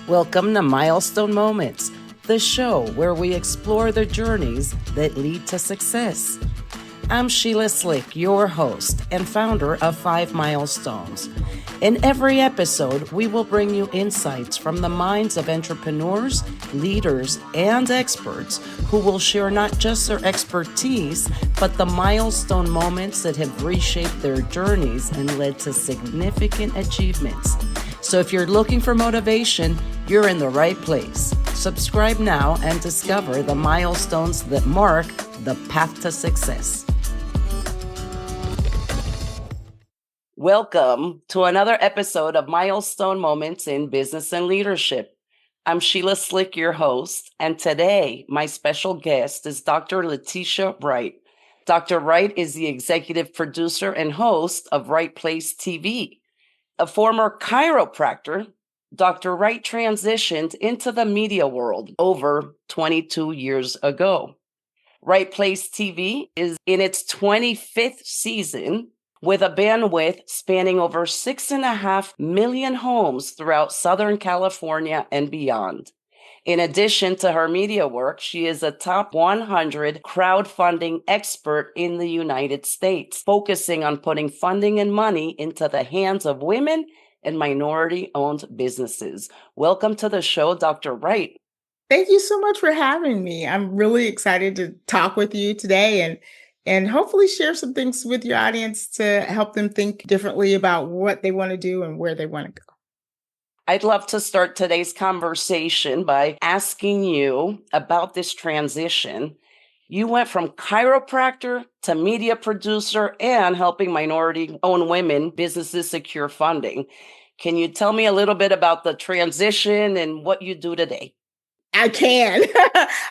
Welcome to Milestone Moments, the show where we explore the journeys that lead to success. I'm Sheila Slick, your host and founder of 5 Milestones. In every episode, we will bring you insights from the minds of entrepreneurs, leaders, and experts who will share not just their expertise, but the milestone moments that have reshaped their journeys and led to significant achievements. So if you're looking for motivation, you're in the right place. Subscribe now and discover the milestones that mark the path to success. Welcome to another episode of Milestone Moments in Business and Leadership. I'm Sheila Slick, your host, and today my special guest is Dr. Letitia Wright. Dr. Wright is the executive producer and host of Right Place TV. A former chiropractor, Dr. Wright transitioned into the media world over 22 years ago. Right Place TV is in its 25th season with a bandwidth spanning over 6.5 million homes throughout Southern California and beyond. In addition to her media work, she is a top 100 crowdfunding expert in the United States, focusing on putting funding and money into the hands of women and minority-owned businesses. Welcome to the show, Dr. Wright. Thank you so much for having me. I'm really excited to talk with you today and hopefully share some things with your audience to help them think differently about what they want to do and where they want to go. I'd love to start today's conversation by asking you about this transition. You went from chiropractor to media producer and helping minority-owned women businesses secure funding. Can you tell me a little bit about the transition and what you do today? I can.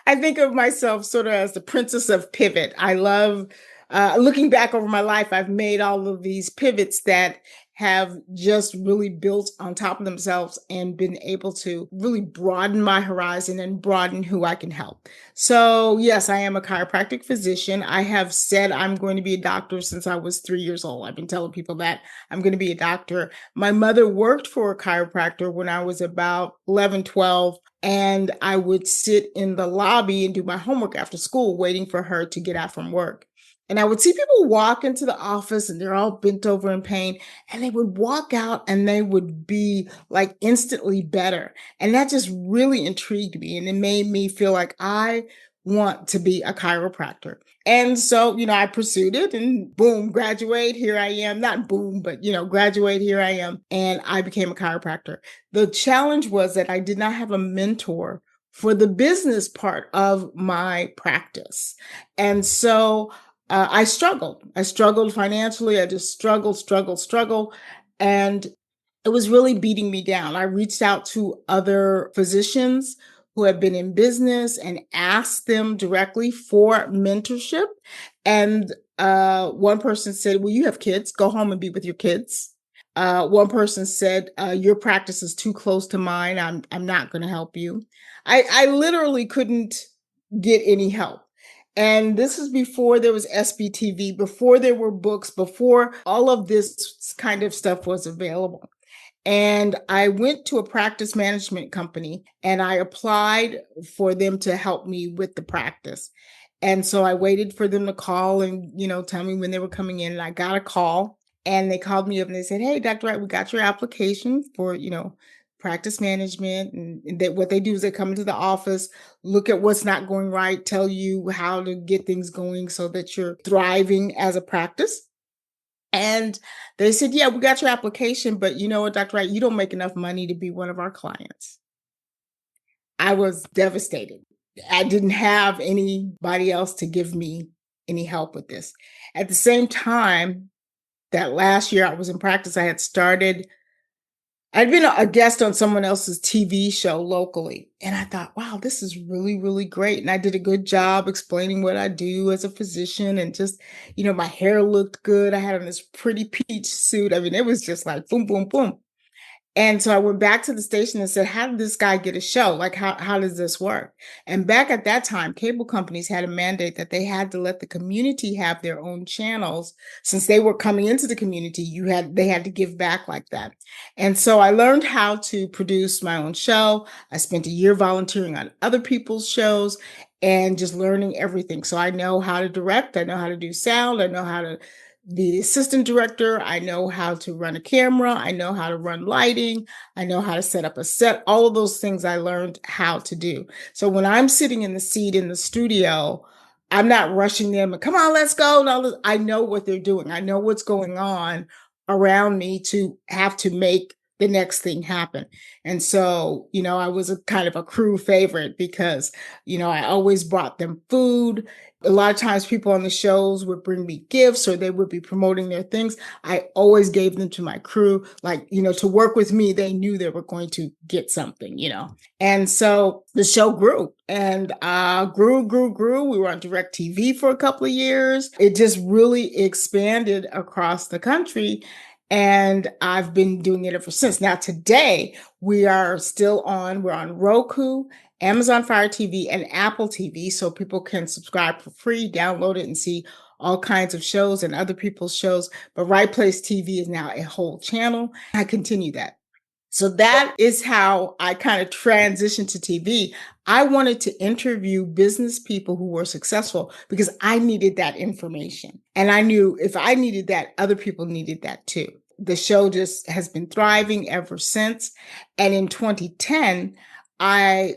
I think of myself sort of as the princess of pivot. I love looking back over my life. I've made all of these pivots that have just really built on top of themselves and been able to really broaden my horizon and broaden who I can help. So yes, I am a chiropractic physician. I have said I'm going to be a doctor since I was 3 years old. I've been telling people that I'm going to be a doctor. My mother worked for a chiropractor when I was about 11, 12. And I would sit in the lobby and do my homework after school, waiting for her to get out from work. And I would see people walk into the office and they're all bent over in pain, and they would walk out and they would be like instantly better. And that just really intrigued me. And it made me feel like I want to be a chiropractor. And so, I pursued it and boom, graduate. Here I am. Not boom, but, graduate. Here I am. And I became a chiropractor. The challenge was that I did not have a mentor for the business part of my practice. And so I struggled. I struggled financially. I just struggled. And it was really beating me down. I reached out to other physicians who have been in business and asked them directly for mentorship. And one person said, well, you have kids, go home and be with your kids. One person said, your practice is too close to mine. I'm not going to help you. I literally couldn't get any help. And this is before there was SBTV, before there were books, before all of this kind of stuff was available. And I went to a practice management company and I applied for them to help me with the practice. And so I waited for them to call and, tell me when they were coming in. And I got a call and they called me up and they said, hey, Dr. Wright, we got your application for, practice management. And what they do is they come into the office, look at what's not going right, tell you how to get things going so that you're thriving as a practice. And they said, yeah, we got your application, but you know what, Dr. Wright, you don't make enough money to be one of our clients. I was devastated. I didn't have anybody else to give me any help with this. At the same time, that last year I was in practice, I'd been a guest on someone else's TV show locally. And I thought, wow, this is really, really great. And I did a good job explaining what I do as a physician and just, my hair looked good. I had on this pretty peach suit. I mean, it was just like boom, boom, boom. And so I went back to the station and said, how did this guy get a show? Like, how does this work? And back at that time, cable companies had a mandate that they had to let the community have their own channels. Since they were coming into the community, they had to give back like that. And so I learned how to produce my own show. I spent a year volunteering on other people's shows and just learning everything. So I know how to direct, I know how to do sound, I know how to be the assistant director. I know how to run a camera. I know how to run lighting. I know how to set up a set. All of those things I learned how to do. So when I'm sitting in the seat in the studio, I'm not rushing them and come on, let's go. No, I know what they're doing. I know what's going on around me to have to make the next thing happen. And so, I was a kind of a crew favorite because, I always brought them food. A lot of times people on the shows would bring me gifts or they would be promoting their things. I always gave them to my crew. Like, to work with me, they knew they were going to get something. And so the show grew and grew. We were on DirecTV for a couple of years. It just really expanded across the country. And I've been doing it ever since. Now, today, we're on Roku, Amazon Fire TV, and Apple TV, so people can subscribe for free, download it, and see all kinds of shows and other people's shows. But Right Place TV is now a whole channel. I continue that. So that is how I kind of transitioned to TV. I wanted to interview business people who were successful because I needed that information. And I knew if I needed that, other people needed that too. The show just has been thriving ever since. And in 2010, I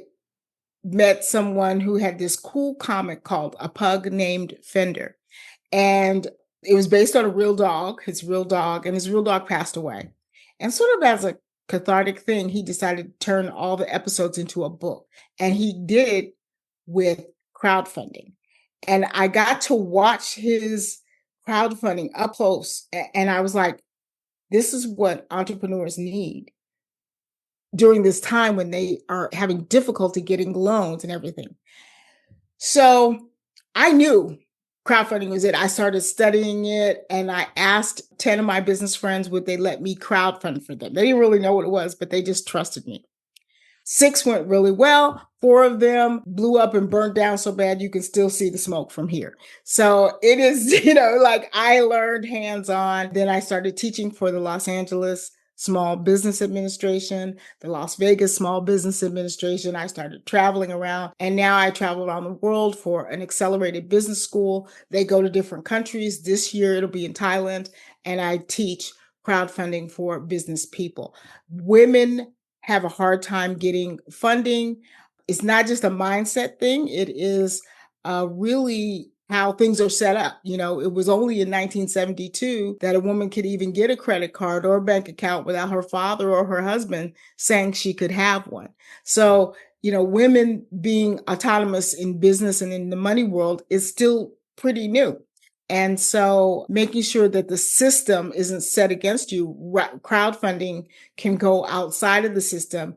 met someone who had this cool comic called A Pug Named Fender. And it was based on a real dog, and his real dog passed away. And sort of as a cathartic thing, he decided to turn all the episodes into a book. And he did it with crowdfunding. And I got to watch his crowdfunding up close. And I was like, this is what entrepreneurs need during this time when they are having difficulty getting loans and everything. So I knew crowdfunding was it. I started studying it and I asked 10 of my business friends, would they let me crowdfund for them? They didn't really know what it was, but they just trusted me. 6 went really well. 4 of them blew up and burnt down so bad you can still see the smoke from here. So it is, like I learned hands-on. Then I started teaching for the Los Angeles Small Business Administration, the Las Vegas Small Business Administration. I started traveling around and now I travel around the world for an accelerated business school. They go to different countries. This year it'll be in Thailand and I teach crowdfunding for business people. Women have a hard time getting funding. It's not just a mindset thing. It is really how things are set up. It was only in 1972 that a woman could even get a credit card or a bank account without her father or her husband saying she could have one. So, women being autonomous in business and in the money world is still pretty new. And so making sure that the system isn't set against you, crowdfunding can go outside of the system.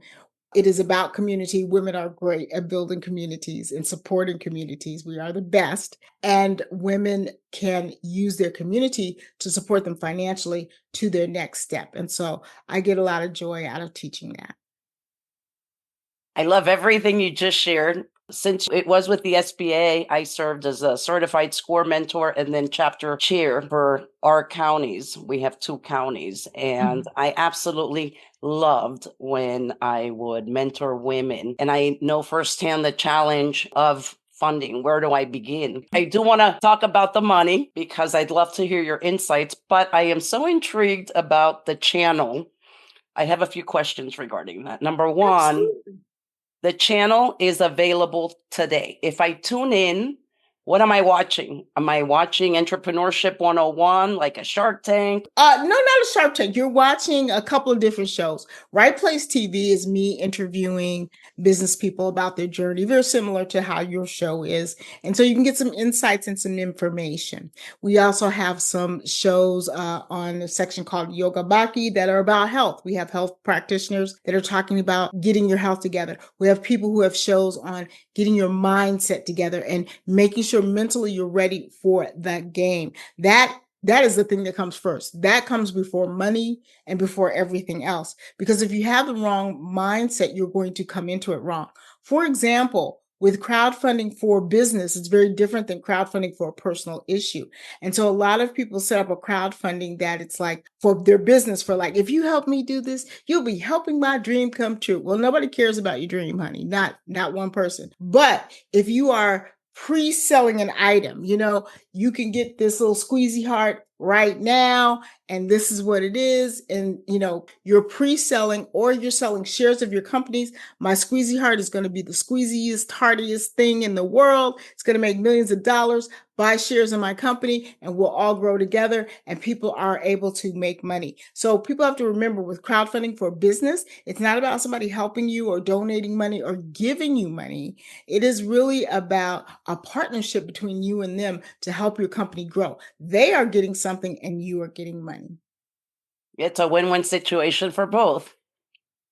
It is about community. Women are great at building communities and supporting communities. We are the best. And women can use their community to support them financially to their next step. And so I get a lot of joy out of teaching that. I love everything you just shared. Since it was with the SBA, I served as a certified SCORE mentor and then chapter chair for our counties. We have 2 counties, and I absolutely loved when I would mentor women. And I know firsthand the challenge of funding. Where do I begin? I do want to talk about the money because I'd love to hear your insights, but I am so intrigued about the channel. I have a few questions regarding that. Number one, Absolutely. the channel is available today. If I tune in, what am I watching? Am I watching Entrepreneurship 101, like a Shark Tank? No, not a Shark Tank. You're watching a couple of different shows. Right Place TV is me interviewing business people about their journey, very similar to how your show is. And so you can get some insights and some information. We also have some shows on a section called Yoga Baki that are about health. We have health practitioners that are talking about getting your health together. We have people who have shows on getting your mindset together and making sure mentally you're ready for that game. That That is the thing that comes first. That comes before money and before everything else. Because if you have the wrong mindset, you're going to come into it wrong. For example, with crowdfunding for business, it's very different than crowdfunding for a personal issue. And so a lot of people set up a crowdfunding that it's like for their business, for like, if you help me do this, you'll be helping my dream come true. Well, nobody cares about your dream, honey. Not one person. But if you are pre-selling an item, you can get this little squeezy heart right now, and this is what it is. And you're pre-selling, or you're selling shares of your companies. My squeezy heart is going to be the squeeziest, heartiest thing in the world. It's going to make millions of dollars. Buy shares in my company and we'll all grow together, and people are able to make money. So people have to remember, with crowdfunding for business, it's not about somebody helping you or donating money or giving you money. It is really about a partnership between you and them to help your company grow. They are getting something and you are getting money. It's a win-win situation for both.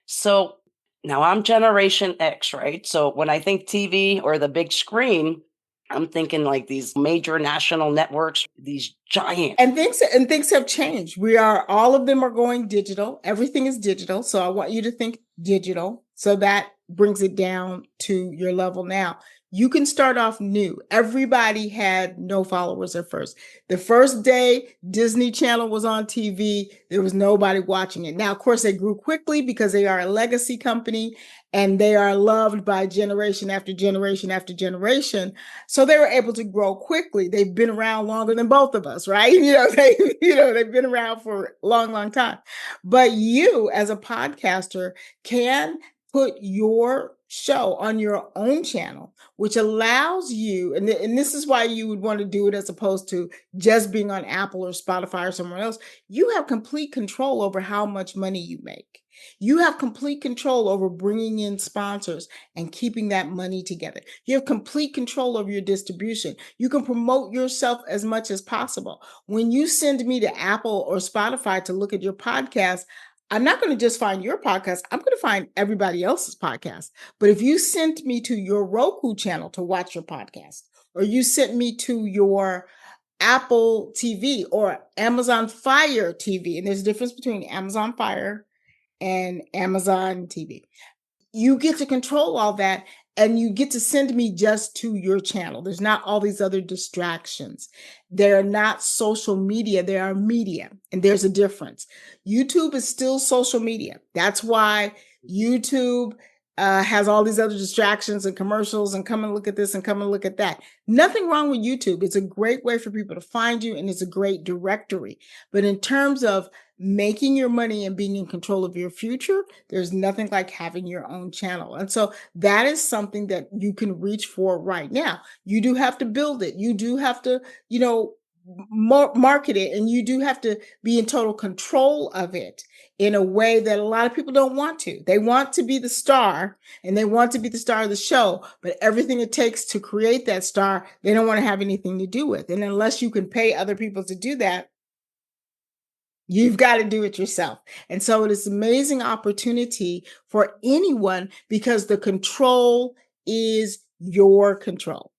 So now I'm Generation X, right? So when I think TV or the big screen, I'm thinking like these major national networks, these giant. And things have changed. All of them are going digital. Everything is digital. So I want you to think digital. So that brings it down to your level now. You can start off new. Everybody had no followers at first. The first day Disney Channel was on TV, there was nobody watching it. Now, of course, they grew quickly because they are a legacy company and they are loved by generation after generation after generation. So they were able to grow quickly. They've been around longer than both of us, right? They've been around for a long, long time. But you, as a podcaster, can put your show on your own channel, which allows you, and this is why you would want to do it as opposed to just being on Apple or Spotify or somewhere else. You have complete control over how much money you make. You have complete control over bringing in sponsors and keeping that money together. You have complete control over your distribution. You can promote yourself as much as possible. When you send me to Apple or Spotify to look at your podcast, I'm not going to just find your podcast. I'm going to find everybody else's podcast. But if you sent me to your Roku channel to watch your podcast, or you sent me to your Apple TV or Amazon Fire TV, and there's a difference between Amazon Fire and Amazon TV. You get to control all that, and you get to send me just to your channel. There's not all these other distractions. They're not social media. They are media, and there's a difference. YouTube is still social media. That's why YouTube has all these other distractions and commercials and come and look at this and come and look at that. Nothing wrong with YouTube. It's a great way for people to find you, and it's a great directory. But in terms of making your money and being in control of your future, there's nothing like having your own channel. And so that is something that you can reach for right now. You do have to build it. You do have to, market it, and you do have to be in total control of it in a way that a lot of people don't want to. They want to be the star, and they want to be the star of the show, but everything it takes to create that star, they don't want to have anything to do with. And unless you can pay other people to do that, you've got to do it yourself. And so it is an amazing opportunity for anyone, because the control is your control.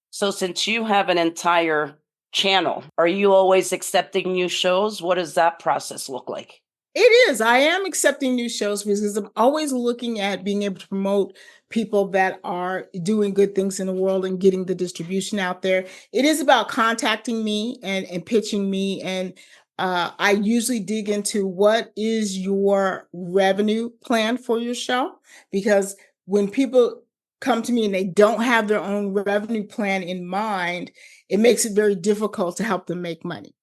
So since you have an entire channel, are you always accepting new shows? What does that process look like? It is. I am accepting new shows because I'm always looking at being able to promote people that are doing good things in the world and getting the distribution out there. It is about contacting me and pitching me. And I usually dig into what is your revenue plan for your show, because when people come to me and they don't have their own revenue plan in mind, it makes it very difficult to help them make money.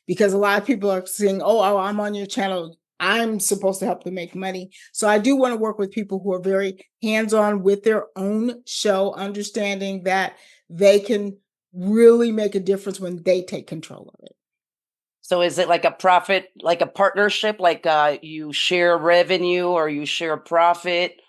Because a lot of people are saying, oh, I'm on your channel, I'm supposed to help them make money. So I do want to work with people who are very hands-on with their own show, understanding that they can really make a difference when they take control of it. So is it like a profit, like a partnership, like you share revenue or you share profit?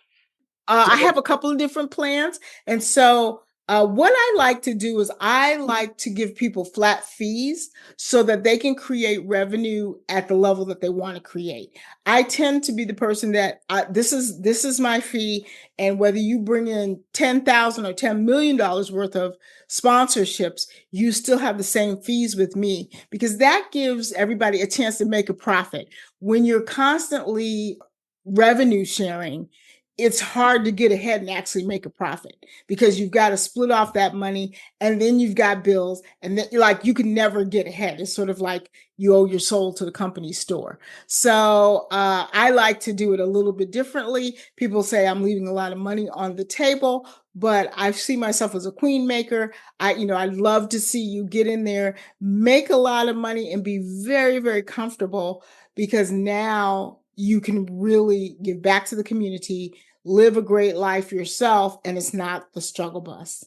I have a couple of different plans. And so What I like to do is I like to give people flat fees so that they can create revenue at the level that they want to create. I tend to be the person that this is my fee, and whether you bring in $10,000 or $10 million worth of sponsorships, you still have the same fees with me because that gives everybody a chance to make a profit. When you're constantly revenue sharing, it's hard to get ahead and actually make a profit because you've got to split off that money, and then you've got bills, and then like you can never get ahead. It's sort of like you owe your soul to the company store. So I like to do it a little bit differently. People say I'm leaving a lot of money on the table, but I see myself as a queen maker. I'd love to see you get in there, make a lot of money, and be very, very comfortable because now you can really give back to the community, live a great life yourself, and it's not the struggle bus.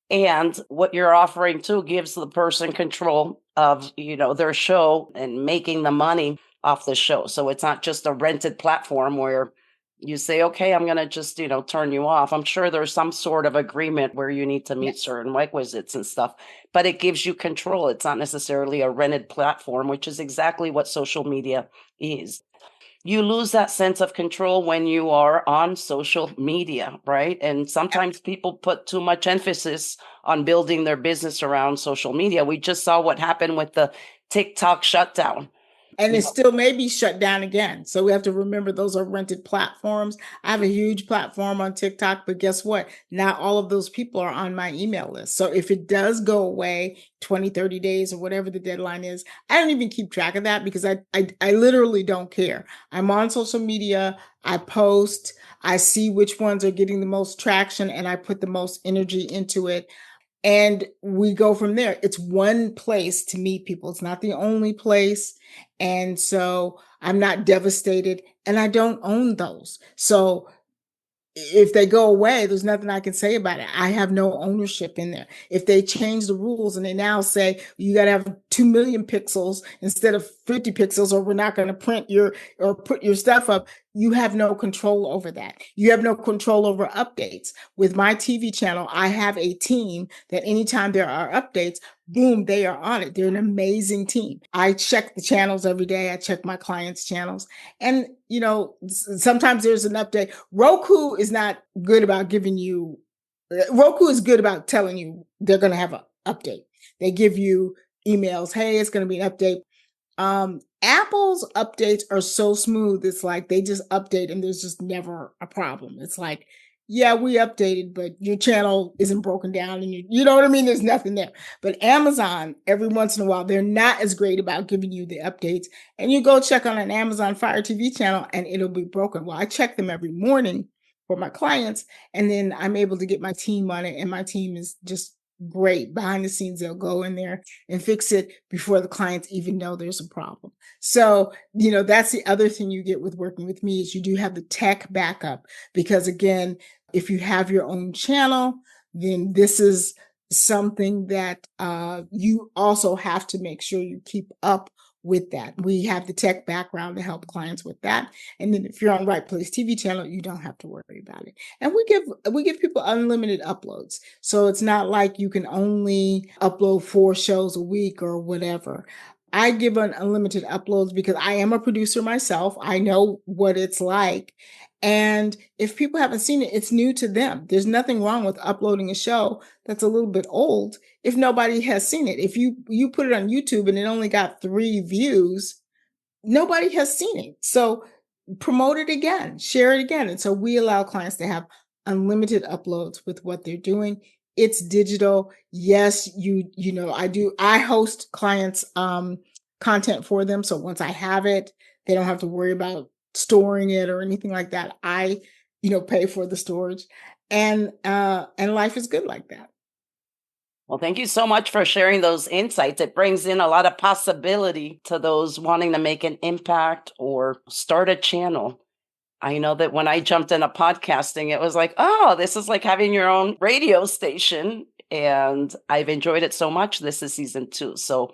And what you're offering too gives the person control of, their show and making the money off the show. So it's not just a rented platform where you say, okay, I'm going to just, turn you off. I'm sure there's some sort of agreement where you need to meet Yes. certain requisites and stuff, but it gives you control. It's not necessarily a rented platform, which is exactly what social media is. You lose that sense of control when you are on social media, right? And sometimes people put too much emphasis on building their business around social media. We just saw what happened with the TikTok shutdown. And You it know, still may be shut down again. So we have to remember those are rented platforms. I have a huge platform on TikTok, but guess what? Not all of those people are on my email list. So if it does go away 20, 30 days or whatever the deadline is, I don't even keep track of that because I literally don't care. I'm on social media. I post, I see which ones are getting the most traction, and I put the most energy into it, and we go from there. It's one place to meet people. It's not the only place. And so I'm not devastated, and I don't own those. So if they go away, there's nothing I can say about it. I have no ownership in there. If they change the rules and they now say you got to have 2 million pixels instead of 50 pixels, or we're not going to print your or put your stuff up, you have no control over that. You have no control over updates. With my TV channel, I have a team that anytime there are updates, boom, they are on it. They're an amazing team. I check the channels every day. I check my clients' channels. And, sometimes there's an update. Roku is not good about giving you, Roku is good about telling you they're going to have an update. They give you emails. Hey, it's going to be an update. Apple's updates are so smooth. It's like they just update and there's just never a problem. It's like, yeah, we updated, but your channel isn't broken down and you know what I mean? There's nothing there. But Amazon, every once in a while, they're not as great about giving you the updates. And you go check on an Amazon Fire TV channel and it'll be broken. Well, I check them every morning for my clients, and then I'm able to get my team on it, and my team is just great. Behind the scenes, they'll go in there and fix it before the clients even know there's a problem. So, that's the other thing you get with working with me is you do have the tech backup, because again, if you have your own channel, then this is something that you also have to make sure you keep up with that. We have the tech background to help clients with that. And then if you're on Right Place TV channel, you don't have to worry about it. And we give people unlimited uploads. So it's not like you can only upload 4 shows a week or whatever. I give unlimited uploads because I am a producer myself. I know what it's like. And if people haven't seen it, it's new to them. There's nothing wrong with uploading a show that's a little bit old if nobody has seen it. If you put it on YouTube and it only got 3 views, nobody has seen it. So promote it again, share it again. And so we allow clients to have unlimited uploads with what they're doing. It's digital. Yes, I host clients content for them. So once I have it, they don't have to worry about storing it or anything like that. I, pay for the storage, and life is good like that. well, thank you so much for sharing those insights. It brings in a lot of possibility to those wanting to make an impact or start a channel. I know that when I jumped into podcasting, it was like, oh, this is like having your own radio station. And I've enjoyed it so much. This is season 2. So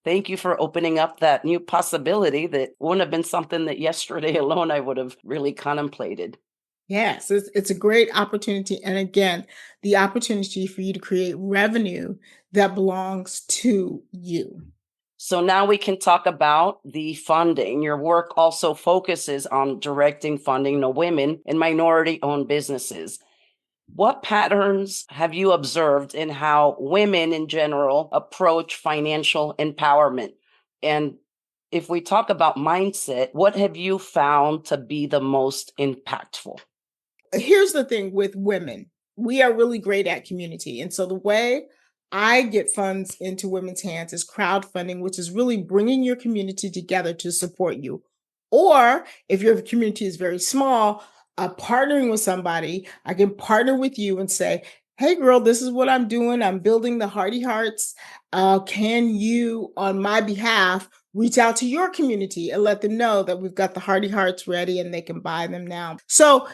thank you for opening up that new possibility that wouldn't have been something that yesterday alone I would have really contemplated. Yes, it's a great opportunity. And again, the opportunity for you to create revenue that belongs to you. So now we can talk about the funding. Your work also focuses on directing funding to women and minority owned businesses. What patterns have you observed in how women in general approach financial empowerment? And if we talk about mindset, what have you found to be the most impactful? Here's the thing with women, we are really great at community. And so the way I get funds into women's hands is crowdfunding, which is really bringing your community together to support you. Or if your community is very small, partnering with somebody, I can partner with you and say, hey, girl, this is what I'm doing. I'm building the Hearty Hearts. Can you, on my behalf, reach out to your community and let them know that we've got the Hearty Hearts ready and they can buy them now? So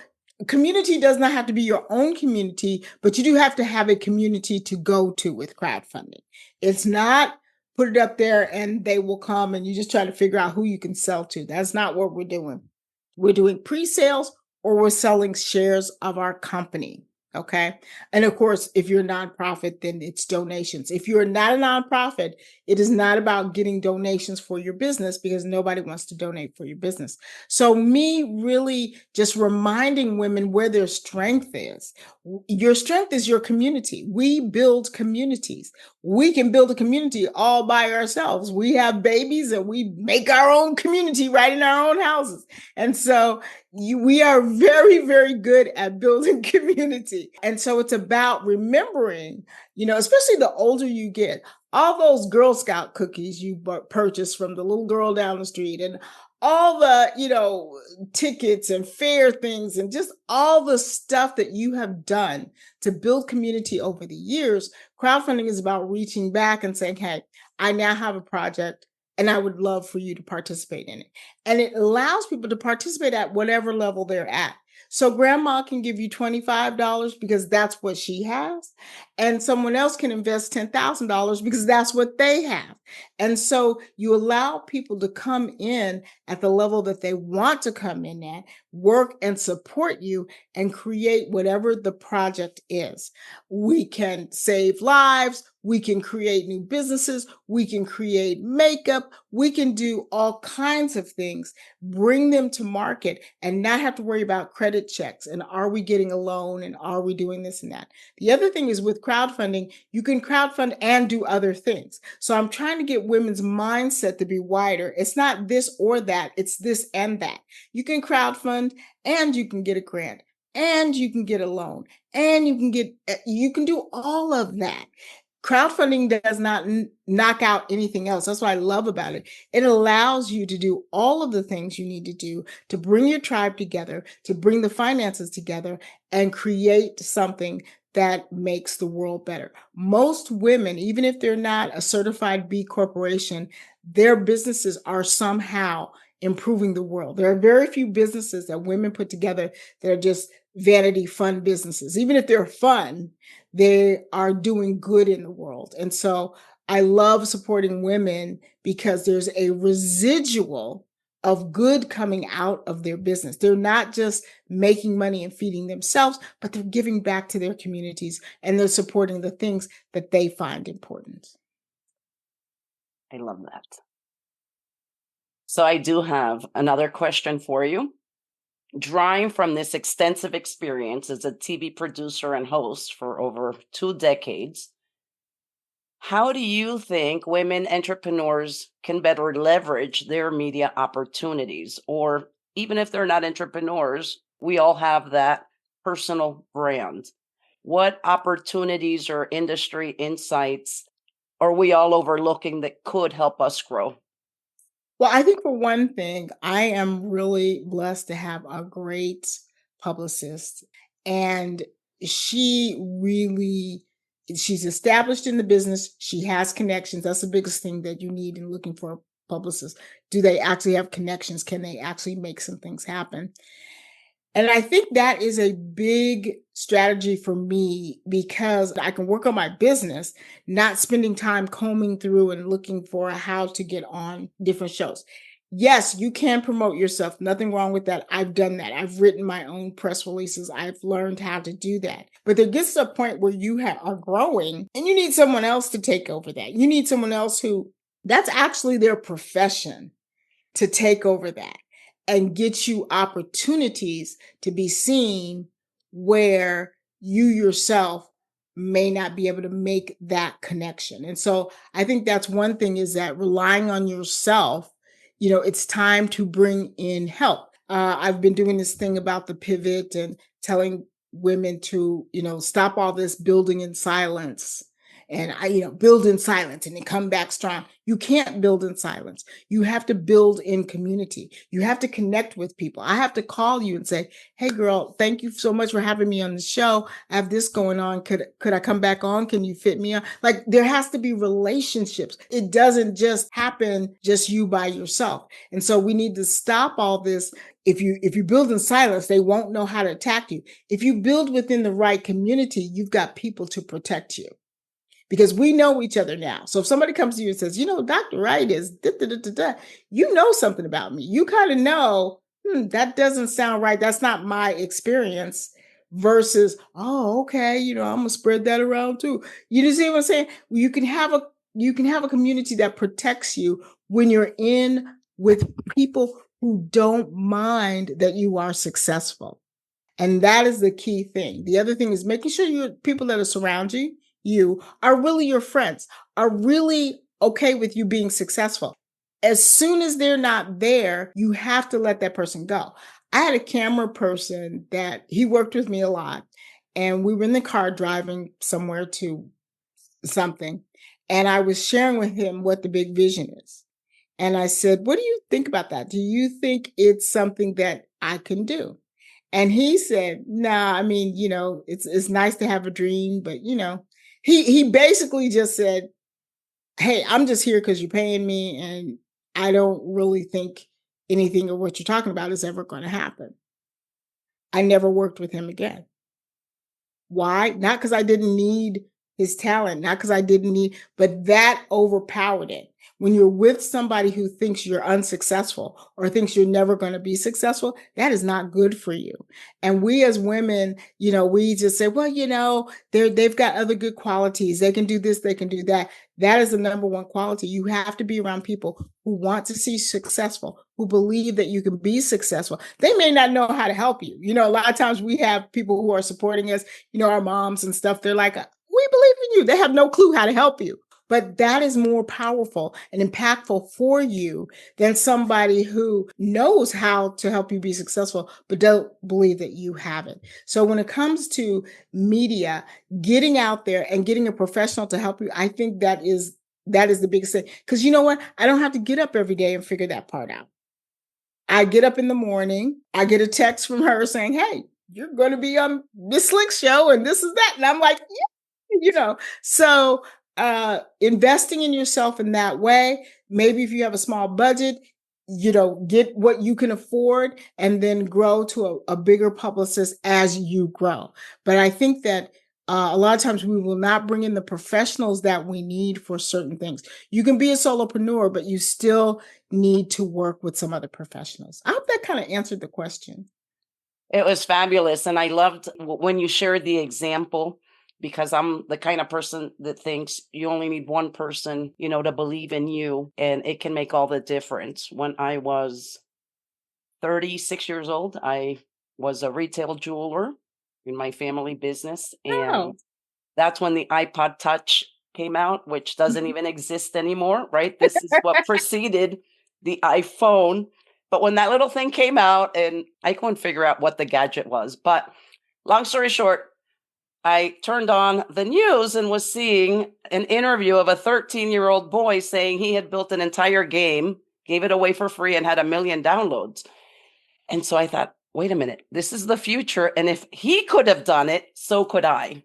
community does not have to be your own community, but you do have to have a community to go to with crowdfunding. It's not put it up there and they will come and you just try to figure out who you can sell to. That's not what we're doing. We're doing pre-sales or we're selling shares of our company. Okay. And of course, if you're a nonprofit, then it's donations. If you're not a nonprofit, it is not about getting donations for your business because nobody wants to donate for your business. So, me really just reminding women where their strength is. Your strength is your community. We build communities. We can build a community all by ourselves. We have babies and we make our own community right in our own houses. And so, we are very, very good at building community. And so it's about remembering, especially the older you get, all those Girl Scout cookies you purchased from the little girl down the street and all the, tickets and fair things and just all the stuff that you have done to build community over the years. Crowdfunding is about reaching back and saying, hey, I now have a project and I would love for you to participate in it. And it allows people to participate at whatever level they're at. So grandma can give you $25 because that's what she has. And someone else can invest $10,000 because that's what they have. And so you allow people to come in at the level that they want to come in at, work and support you and create whatever the project is. We can save lives. We can create new businesses. We can create makeup. We can do all kinds of things, bring them to market and not have to worry about credit checks. And are we getting a loan? And are we doing this and that? The other thing is with crowdfunding, you can crowdfund and do other things. So I'm trying to get women's mindset to be wider. It's not this or that. It's this and that. You can crowdfund and you can get a grant and you can get a loan and you can do all of that. Crowdfunding does not knock out anything else. That's what I love about it. It allows you to do all of the things you need to do to bring your tribe together, to bring the finances together and create something that makes the world better. Most women, even if they're not a certified B corporation, their businesses are somehow improving the world. There are very few businesses that women put together that are just vanity fun businesses. Even if they're fun, they are doing good in the world. And so I love supporting women because there's a residual of good coming out of their business. They're not just making money and feeding themselves, but they're giving back to their communities and they're supporting the things that they find important. I love that. So I do have another question for you. Drawing from this extensive experience as a TV producer and host for over 2 decades, how do you think women entrepreneurs can better leverage their media opportunities? Or even if they're not entrepreneurs, we all have that personal brand. What opportunities or industry insights are we all overlooking that could help us grow? Well, I think for one thing, I am really blessed to have a great publicist. And she really, she's established in the business. She has connections. That's the biggest thing that you need in looking for a publicist. Do they actually have connections? Can they actually make some things happen? And I think that is a big strategy for me because I can work on my business, not spending time combing through and looking for how to get on different shows. Yes, you can promote yourself. Nothing wrong with that. I've done that. I've written my own press releases. I've learned how to do that. But there gets to a point where you are growing and you need someone else to take over that. You need someone else who that's actually their profession to take over that and get you opportunities to be seen where you yourself may not be able to make that connection. And so I think that's one thing, is that relying on yourself, it's time to bring in help. I've been doing this thing about the pivot and telling women to, stop all this building in silence, and build in silence and then come back strong. You can't build in silence. You have to build in community. You have to connect with people. I have to call you and say, "Hey girl, thank you so much for having me on the show. I have this going on. Could I come back on? Can you fit me on?" Like, there has to be relationships. It doesn't just happen just you by yourself. And so we need to stop all this. If you build in silence, they won't know how to attack you. If you build within the right community, you've got people to protect you, because we know each other now. So if somebody comes to you and says, Dr. Wright is da, da, da, da, da, you know something about me. You kind of know, that doesn't sound right. That's not my experience. Versus, oh, okay, I'm gonna spread that around too. You see what I'm saying? You can have a community that protects you when you're in with people who don't mind that you are successful. And that is the key thing. The other thing is making sure your people that are surrounding you are really your friends, are really okay with you being successful. As soon as they're not there, you have to let that person go. I had a camera person that he worked with me a lot, and we were in the car driving somewhere to something, and I was sharing with him what the big vision is. And I said, "What do you think about that? Do you think it's something that I can do?" And he said, "Nah, I mean, it's nice to have a dream, but he basically just said, 'Hey, I'm just here because you're paying me, and I don't really think anything of what you're talking about is ever going to happen.'" I never worked with him again. Why? Not because I didn't need his talent, not because I didn't need, but that overpowered it. When you're with somebody who thinks you're unsuccessful or thinks you're never going to be successful, that is not good for you. And we as women, we just say, well, they've got other good qualities. They can do this, they can do that. That is the number one quality. You have to be around people who want to see you successful, who believe that you can be successful. They may not know how to help you. A lot of times we have people who are supporting us, our moms and stuff. They're like, "We believe in you." They have no clue how to help you. But that is more powerful and impactful for you than somebody who knows how to help you be successful, but don't believe that you have it. So when it comes to media, getting out there and getting a professional to help you, I think that is the biggest thing. Because you know what? I don't have to get up every day and figure that part out. I get up in the morning, I get a text from her saying, "Hey, you're going to be on this Slick show and this is that." And I'm like, "Yeah," So investing in yourself in that way, maybe if you have a small budget, get what you can afford and then grow to a bigger publicist as you grow. But I think that a lot of times we will not bring in the professionals that we need for certain things. You can be a solopreneur, but you still need to work with some other professionals. I hope that kind of answered the question. It was fabulous. And I loved when you shared the example, because I'm the kind of person that thinks you only need one person, to believe in you, and it can make all the difference. When I was 36 years old, I was a retail jeweler in my family business. Oh, And that's when the iPod Touch came out, which doesn't even exist anymore, right? This is what preceded the iPhone. But when that little thing came out, and I couldn't figure out what the gadget was. But long story short, I turned on the news and was seeing an interview of a 13-year-old boy saying he had built an entire game, gave it away for free, and had 1 million downloads. And so I thought, wait a minute, this is the future. And if he could have done it, so could I.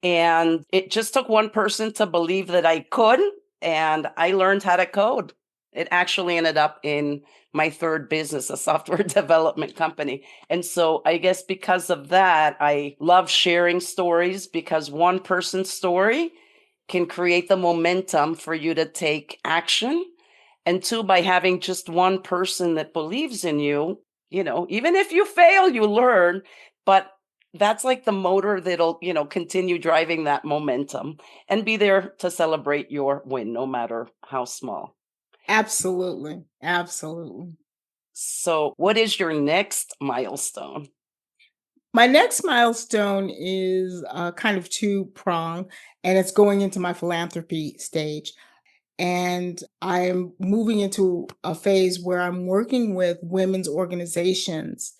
And it just took one person to believe that I could, and I learned how to code. It actually ended up in my third business, a software development company. And so I guess because of that, I love sharing stories, because one person's story can create the momentum for you to take action. And two, by having just one person that believes in you, even if you fail, you learn, but that's like the motor that'll, continue driving that momentum and be there to celebrate your win, no matter how small. Absolutely. Absolutely. So, what is your next milestone? My next milestone is kind of two prong, and it's going into my philanthropy stage. And I'm moving into a phase where I'm working with women's organizations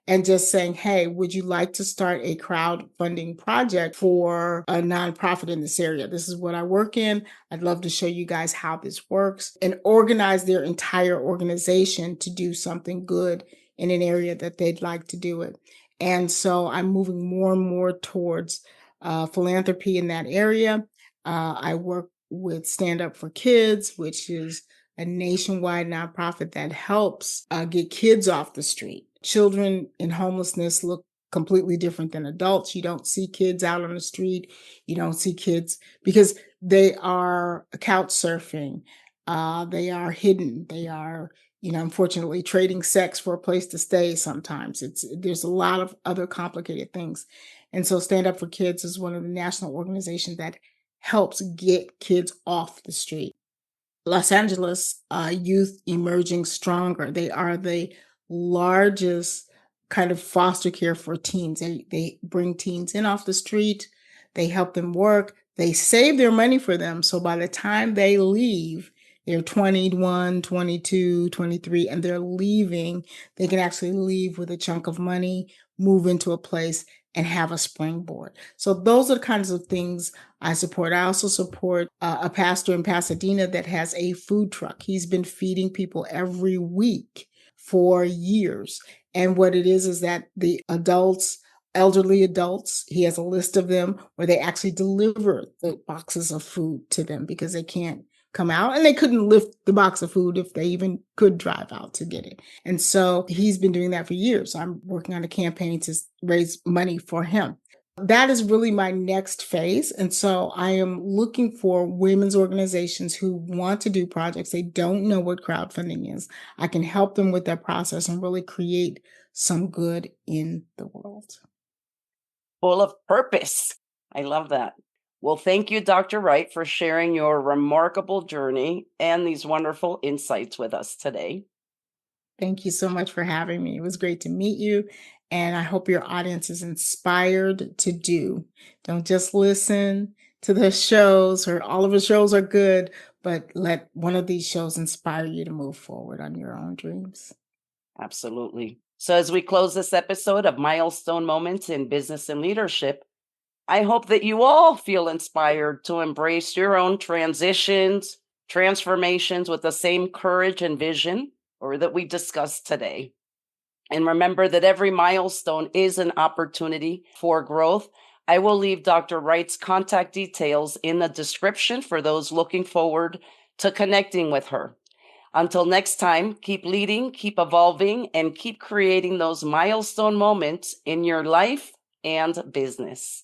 and just saying, hey, would you like to start a crowdfunding project for a nonprofit in this area? This is what I work in. I'd love to show you guys how this works and organize their entire organization to do something good in an area that they'd like to do it. And so I'm moving more and more towards philanthropy in that area. I work with Stand Up for Kids, which is a nationwide nonprofit that helps get kids off the street. Children in homelessness look completely different than adults. You don't see kids out on the street. You don't see kids because they are couch surfing. They are hidden. They are, unfortunately trading sex for a place to stay sometimes. There's a lot of other complicated things. And so Stand Up for Kids is one of the national organizations that helps get kids off the street. Los Angeles Youth Emerging Stronger. They are the largest kind of foster care for teens. They bring teens in off the street. They help them work. They save their money for them. So by the time they leave, they're 21, 22, 23, and they're leaving. They can actually leave with a chunk of money, move into a place, and have a springboard. So those are the kinds of things I support. I also support a pastor in Pasadena that has a food truck. He's been feeding people every week for years. And what it is that the adults, elderly adults, he has a list of them where they actually deliver the boxes of food to them because they can't come out and they couldn't lift the box of food if they even could drive out to get it. And so he's been doing that for years. I'm working on a campaign to raise money for him. That is really my next phase. And so I am looking for women's organizations who want to do projects. They don't know what crowdfunding is. I can help them with that process and really create some good in the world. Full of purpose. I love that. Well, thank you, Dr. Wright, for sharing your remarkable journey and these wonderful insights with us today. Thank you so much for having me. It was great to meet you. And I hope your audience is inspired to do. Don't just listen to the shows, or all of the shows are good, but let one of these shows inspire you to move forward on your own dreams. Absolutely. So, as we close this episode of Milestone Moments in Business and Leadership, I hope that you all feel inspired to embrace your own transitions, transformations with the same courage and vision or that we discussed today. And remember that every milestone is an opportunity for growth. I will leave Dr. Wright's contact details in the description for those looking forward to connecting with her. Until next time, keep leading, keep evolving, and keep creating those milestone moments in your life and business.